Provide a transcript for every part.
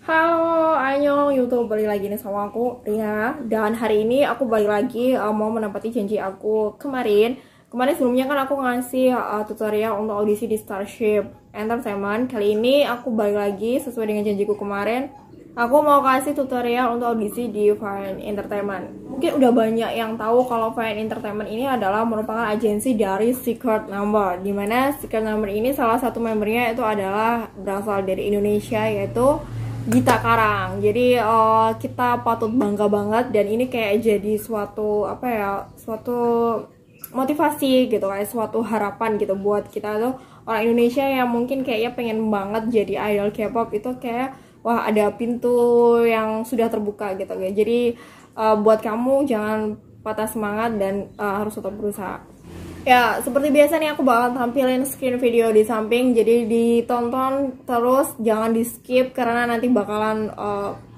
Halo, Anyong, YouTube balik lagi nih sama aku, Rina. Dan hari ini aku balik lagi mau menepati janji aku kemarin. Kemarin sebelumnya kan aku ngasih tutorial untuk audisi di Starship Entertainment. Kali ini aku balik lagi sesuai dengan janjiku kemarin. Aku mau kasih tutorial untuk audisi di Fine Entertainment. Mungkin udah banyak yang tahu kalau Fine Entertainment ini adalah merupakan agensi dari Secret Number. Dimana Secret Number ini salah satu membernya itu adalah berasal dari Indonesia, yaitu Gita Karang. Jadi kita patut bangga banget, dan ini kayak jadi suatu suatu motivasi gitu, kayak suatu harapan gitu buat kita tuh orang Indonesia yang mungkin kayaknya pengen banget jadi idol K-pop. Itu kayak wah, ada pintu yang sudah terbuka gitu ya. Jadi buat kamu jangan patah semangat dan harus tetap berusaha. Ya, seperti biasa nih aku bakal tampilin screen video di samping, jadi ditonton terus, jangan di skip karena nanti bakalan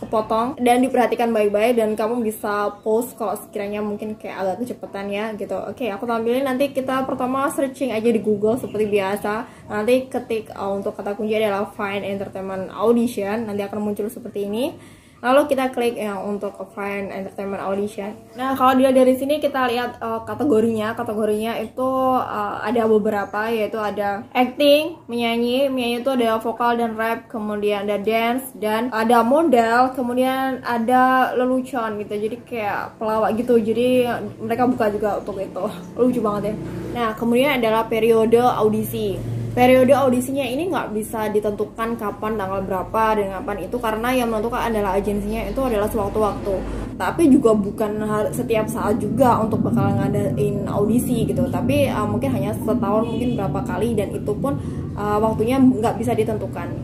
kepotong, dan diperhatikan baik-baik dan kamu bisa pause kalau sekiranya mungkin kayak agak kecepatan ya gitu. Oke, aku tampilin. Nanti kita pertama searching aja di Google seperti biasa. Nanti ketik untuk kata kunci adalah Fine Entertainment Audition, nanti akan muncul seperti ini. Lalu kita klik yang untuk Fine Entertainment Audition. Nah, kalau dilihat dari sini kita lihat kategorinya. Kategorinya itu ada beberapa, yaitu ada acting, menyanyi itu ada vokal dan rap, kemudian ada dance, dan ada model, kemudian ada lelucon gitu. Jadi kayak pelawak gitu. Jadi mereka buka juga untuk itu. Lucu banget ya. Nah, kemudian adalah periode audisi. Periode audisinya ini nggak bisa ditentukan kapan, tanggal berapa, dan kapan itu, karena yang menentukan adalah agensinya, itu adalah sewaktu-waktu. Tapi juga bukan setiap saat juga untuk bakal ngadain audisi gitu. Tapi mungkin hanya setahun, mungkin berapa kali, dan itu pun waktunya nggak bisa ditentukan.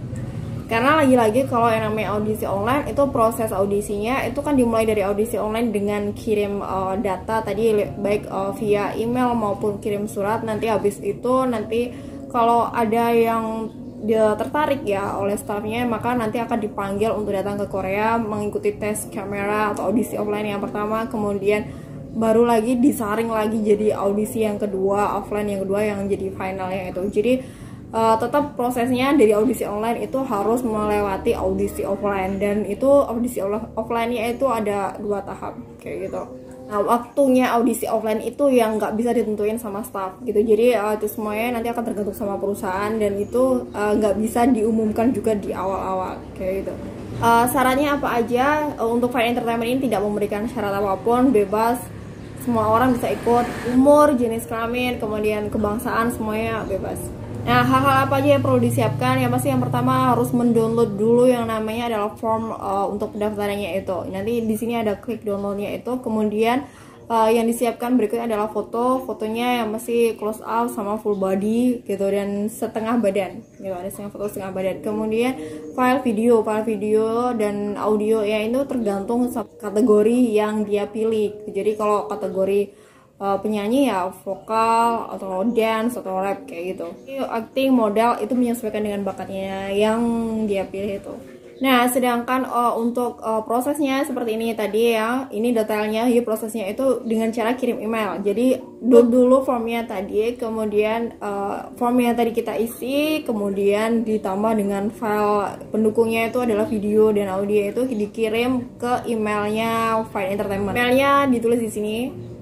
Karena lagi-lagi kalau yang namanya audisi online, itu proses audisinya itu kan dimulai dari audisi online dengan kirim data tadi, baik via email maupun kirim surat. Nanti habis itu kalau ada yang dia tertarik ya oleh staffnya, maka nanti akan dipanggil untuk datang ke Korea mengikuti tes kamera atau audisi offline yang pertama, kemudian baru lagi disaring lagi jadi audisi yang kedua, offline yang kedua, yang jadi finalnya itu. Jadi tetap prosesnya dari audisi online itu harus melewati audisi offline, dan itu audisi offline-nya itu ada 2 tahap kayak gitu. Nah, waktunya audisi offline itu yang nggak bisa ditentuin sama staff gitu. Jadi itu semuanya nanti akan tergantung sama perusahaan, dan itu nggak bisa diumumkan juga di awal-awal kayak gitu. Syaratnya apa aja? Untuk Fine Entertainment ini tidak memberikan syarat apapun, bebas, semua orang bisa ikut, umur, jenis kelamin, kemudian kebangsaan, semuanya bebas. Nah, hal-hal apa aja yang perlu disiapkan? Yang pasti yang pertama harus mendownload dulu yang namanya adalah form untuk pendaftarannya itu. Nanti di sini ada klik downloadnya itu. Kemudian yang disiapkan berikutnya adalah fotonya yang masih close up sama full body gitu, dan setengah badan gitu, ada setengah badan. Kemudian file video dan audio ya, itu tergantung kategori yang dia pilih. Jadi kalau kategori penyanyi ya vokal atau dance atau rap kayak gitu. Acting, model itu menyesuaikan dengan bakatnya yang dia pilih itu. Nah, sedangkan untuk prosesnya seperti ini tadi ya, ini detailnya ya, prosesnya itu dengan cara kirim email. Jadi dulu formnya tadi, kemudian formnya tadi kita isi, kemudian ditambah dengan file pendukungnya itu adalah video dan audio, itu dikirim ke emailnya Fine Entertainment. Emailnya ditulis di sini.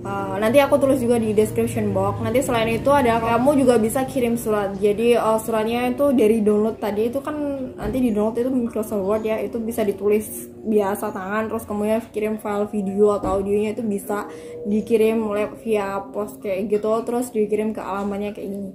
Nanti aku tulis juga di description box. Nanti selain itu ada, kamu juga bisa kirim surat. Jadi suratnya itu dari download tadi itu kan, nanti di download itu Microsoft Word ya, itu bisa ditulis biasa tangan, terus kemudian kirim file video atau audionya itu bisa dikirim via post kayak gitu, terus dikirim ke alamannya kayak gini.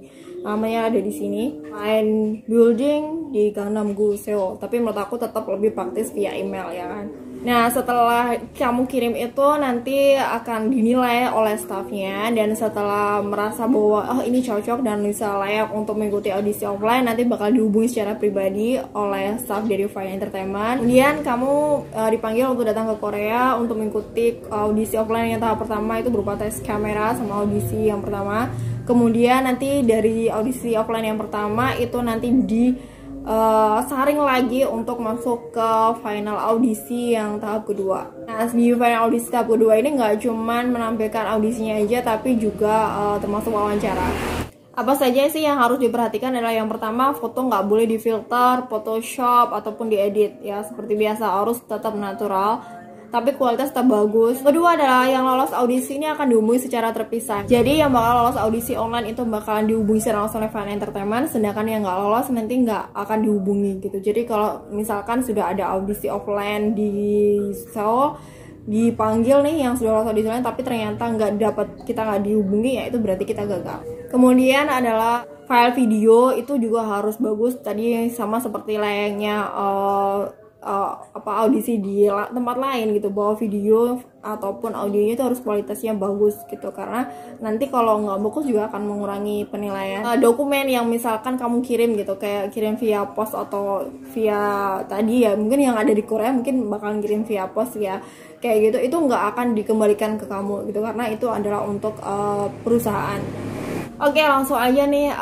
Alamannya ada di sini, Fine Building di Gangnam-gu, Seoul. Tapi menurut aku tetap lebih praktis via email ya kan. Nah, setelah kamu kirim itu nanti akan dinilai oleh staffnya, dan setelah merasa bahwa ini cocok dan bisa layak untuk mengikuti audisi offline, nanti bakal dihubungi secara pribadi oleh staff dari Fine Entertainment. Kemudian kamu dipanggil untuk datang ke Korea untuk mengikuti audisi offline yang tahap pertama, itu berupa tes kamera sama audisi yang pertama. Kemudian nanti dari audisi offline yang pertama itu nanti saring lagi untuk masuk ke final audisi yang tahap kedua. Nah, di final audisi tahap kedua ini nggak cuman menampilkan audisinya aja, tapi juga termasuk wawancara. Apa saja sih yang harus diperhatikan adalah yang pertama, foto nggak boleh difilter, Photoshop ataupun diedit ya, seperti biasa harus tetap natural tapi kualitas tetap bagus. Kedua adalah yang lolos audisi ini akan dihubungi secara terpisah. Jadi yang bakal lolos audisi online itu bakalan dihubungi secara langsung oleh Fine Entertainment, sedangkan yang nggak lolos nanti nggak akan dihubungi gitu. Jadi kalau misalkan sudah ada audisi offline di Seoul, dipanggil nih yang sudah lolos audisi online tapi ternyata kita nggak dihubungi, ya itu berarti kita gagal. Kemudian adalah file video itu juga harus bagus, tadi sama seperti layaknya audisi di tempat lain gitu, bahwa video ataupun audionya itu harus kualitasnya bagus gitu, karena nanti kalau nggak bagus juga akan mengurangi penilaian. Dokumen yang misalkan kamu kirim gitu, kayak kirim via pos atau via tadi ya, mungkin yang ada di Korea mungkin bakalan kirim via pos ya, kayak gitu, itu nggak akan dikembalikan ke kamu gitu, karena itu adalah untuk perusahaan. Oke, langsung aja nih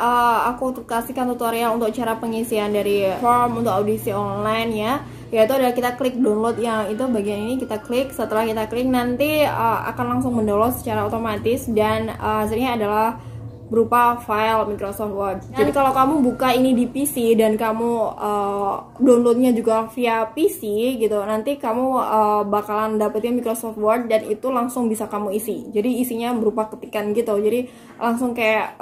aku kasihkan tutorial untuk cara pengisian dari form untuk audisi online ya, yaitu adalah kita klik download, yang itu bagian ini kita klik. Setelah kita klik nanti akan langsung mendownload secara otomatis, dan hasilnya adalah berupa file Microsoft Word. Jadi kalau kamu buka ini di PC dan kamu downloadnya juga via PC gitu, nanti kamu bakalan dapetin Microsoft Word dan itu langsung bisa kamu isi. Jadi isinya berupa ketikan gitu. Jadi langsung kayak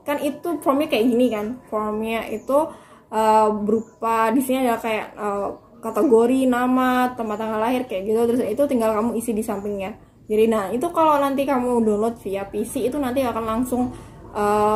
kan itu formnya kayak gini kan. Formnya itu berupa di sini ada kayak kategori, nama, tempat tanggal lahir kayak gitu. Terus itu tinggal kamu isi di sampingnya. Jadi nah itu kalau nanti kamu download via PC itu nanti akan langsung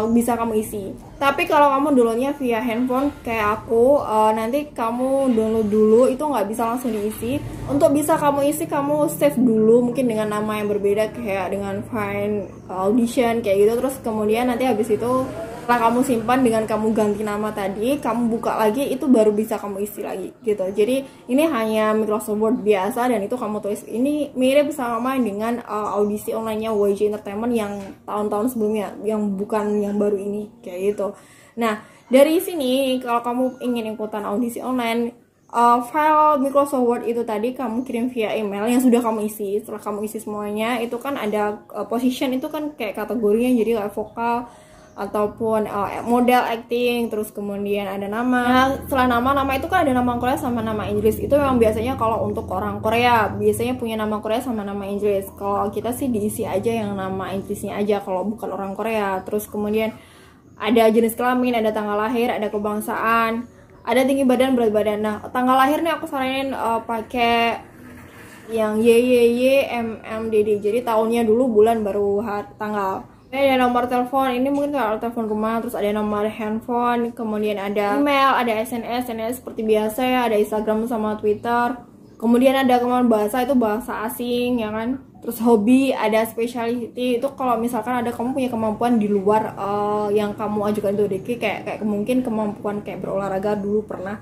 bisa kamu isi. Tapi kalau kamu downloadnya via handphone kayak aku, nanti kamu download dulu, itu nggak bisa langsung diisi. Untuk bisa kamu isi, kamu save dulu mungkin dengan nama yang berbeda, kayak dengan Fine Audition kayak gitu. Terus kemudian nanti habis itu setelah kamu simpan dengan kamu ganti nama tadi, kamu buka lagi, itu baru bisa kamu isi lagi gitu. Jadi ini hanya Microsoft Word biasa dan itu kamu tulis. Ini mirip sama dengan audisi online-nya YG Entertainment yang tahun-tahun sebelumnya, yang bukan yang baru ini kayak gitu. Nah, dari sini kalau kamu ingin ikutan audisi online, file Microsoft Word itu tadi kamu kirim via email yang sudah kamu isi. Setelah kamu isi semuanya, itu kan ada position, itu kan kayak kategorinya, jadi kayak vokal ataupun model acting, terus kemudian ada nama. Nah, setelah nama itu kan ada nama Korea sama nama Inggris. Itu memang biasanya kalau untuk orang Korea biasanya punya nama Korea sama nama Inggris. Kalau kita sih diisi aja yang nama Inggrisnya aja kalau bukan orang Korea. Terus kemudian ada jenis kelamin, ada tanggal lahir, ada kebangsaan, ada tinggi badan, berat badan. Nah, tanggal lahir nih aku saranin pakai yang YYYMMDD. Jadi tahunnya dulu, bulan baru tanggal. Ini ada nomor telepon, ini mungkin kalau telepon rumah, terus ada nomor handphone, kemudian ada email, ada SNS seperti biasa ya, ada Instagram sama Twitter. Kemudian ada kemampuan bahasa, itu bahasa asing ya kan. Terus hobi, ada specialty, itu kalau misalkan ada kamu punya kemampuan di luar yang kamu ajukan itu DK, kayak mungkin kemampuan kayak berolahraga, dulu pernah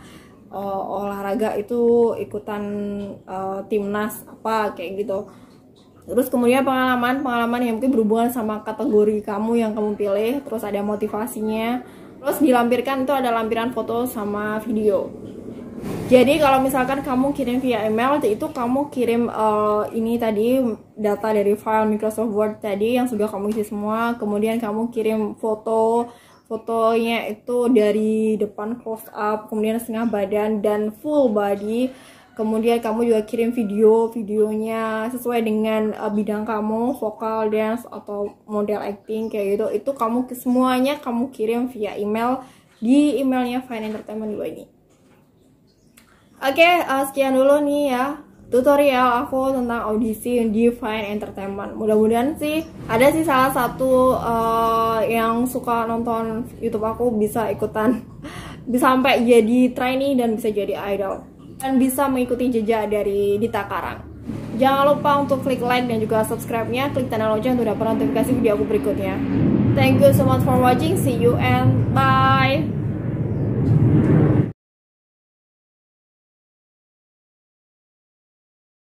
olahraga itu ikutan timnas apa kayak gitu. Terus kemudian pengalaman yang mungkin berhubungan sama kategori kamu yang kamu pilih. Terus ada motivasinya. Terus dilampirkan itu ada lampiran foto sama video. Jadi kalau misalkan kamu kirim via email, itu kamu kirim ini tadi data dari file Microsoft Word tadi yang sudah kamu isi semua. Kemudian kamu kirim fotonya itu dari depan close up, kemudian setengah badan dan full body. Kemudian kamu juga kirim videonya sesuai dengan bidang kamu, vokal, dance, atau model acting kayak gitu. Itu kamu semuanya kamu kirim via email di emailnya Fine Entertainment juga ini. Oke, sekian dulu nih ya tutorial aku tentang audisi di Fine Entertainment. Mudah-mudahan sih ada sih salah satu yang suka nonton YouTube aku bisa ikutan, bisa sampai jadi trainee dan bisa jadi idol, dan bisa mengikuti jejak dari Dita Karang. Jangan lupa untuk klik like dan juga subscribe-nya, klik tanda lonceng untuk dapat notifikasi video aku berikutnya. Thank you so much for watching, see you and bye.